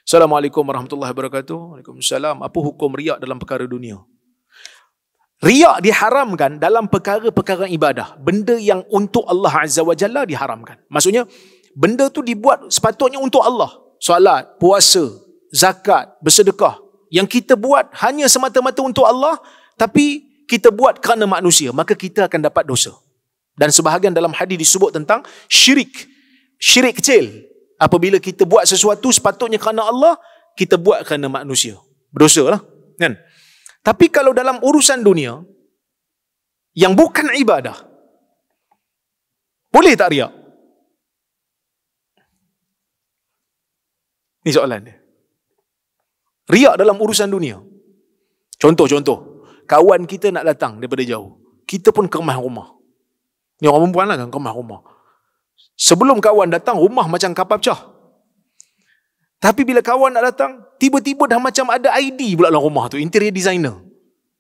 Assalamualaikum warahmatullahi wabarakatuh. Waalaikumsalam. Apa hukum riak dalam perkara dunia? Riak diharamkan dalam perkara-perkara ibadah. Benda yang untuk Allah Azza wa Jalla diharamkan. Maksudnya, benda tu dibuat sepatutnya untuk Allah. Solat, puasa, zakat, bersedekah. Yang kita buat hanya semata-mata untuk Allah, tapi kita buat kerana manusia, maka kita akan dapat dosa. Dan sebahagian dalam hadis disebut tentang syirik. Syirik kecil. Apabila kita buat sesuatu sepatutnya kerana Allah, kita buat kerana manusia. Berdosa lah. Kan? Tapi kalau dalam urusan dunia, yang bukan ibadah, boleh tak riak? Ini soalan dia. Riak dalam urusan dunia. Contoh, kawan kita nak datang daripada jauh. Kita pun kemas rumah. Ni orang perempuan lah kan, kemas rumah. Sebelum kawan datang, rumah macam kapal pecah. Tapi bila kawan nak datang, tiba-tiba dah macam ada ID pula dalam rumah tu, interior designer.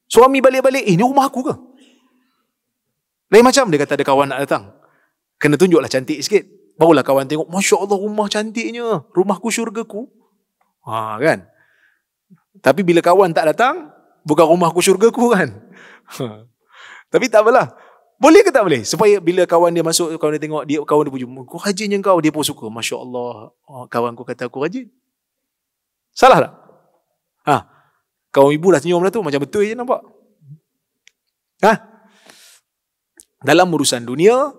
Suami balik-balik, ni rumah aku ke? Lain macam dia kata ada kawan nak datang. Kena tunjuklah cantik sikit. Barulah kawan tengok, Masya Allah rumah cantiknya. Rumahku syurgaku. Kan? Tapi bila kawan tak datang, bukan rumahku syurgaku kan? Tapi tak apalah. Boleh ke tak boleh? Supaya bila kawan dia masuk, kawan dia tengok, kawan dia pujuk, kau rajinnya kau, dia pun suka. Masya Allah, kawan aku kata aku rajin. Salah tak? Kawan ibu dah senyum dah tu, macam betul je nampak. Dalam urusan dunia,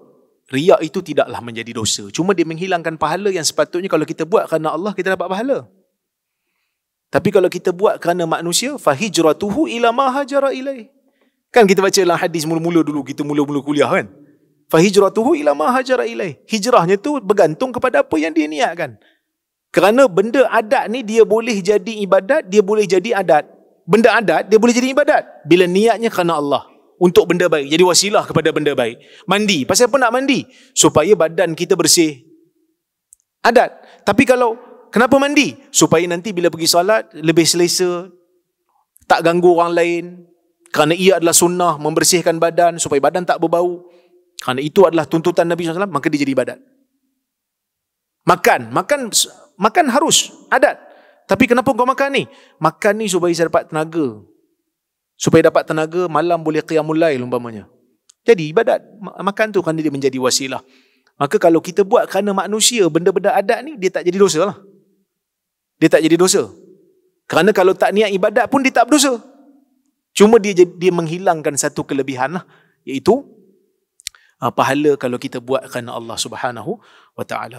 riak itu tidaklah menjadi dosa. Cuma dia menghilangkan pahala yang sepatutnya kalau kita buat kerana Allah, kita dapat pahala. Tapi kalau kita buat kerana manusia, fahijratuhu ila ma hajara ilaih. Kan kita baca dalam hadis mula-mula dulu, kita mula-mula kuliah kan. Fahijratuhu ila ma hajara ilaih. Hijrahnya tu bergantung kepada apa yang dia niatkan. Kerana benda adat ni dia boleh jadi ibadat, dia boleh jadi adat. Benda adat dia boleh jadi ibadat bila niatnya kerana Allah, untuk benda baik, jadi wasilah kepada benda baik. Mandi, pasal apa nak mandi? Supaya badan kita bersih. Adat. Tapi kalau kenapa mandi? Supaya nanti bila pergi solat lebih selesa, tak ganggu orang lain. Kerana ia adalah sunnah membersihkan badan supaya badan tak berbau. Kerana itu adalah tuntutan Nabi SAW, maka dia jadi ibadat. Makan harus adat. Tapi kenapa kau makan ni? Makan ni supaya saya dapat tenaga. Supaya dapat tenaga, malam boleh qiyamul lail umpamanya. Jadi ibadat. Makan tu kerana dia menjadi wasilah. Maka kalau kita buat kerana manusia, benda-benda adat ni, dia tak jadi dosa lah. Dia tak jadi dosa. Kerana kalau tak niat ibadat pun dia tak berdosa. Cuma dia menghilangkan satu kelebihan lah, iaitu pahala kalau kita buat kerana Allah Subhanahu wa ta'ala.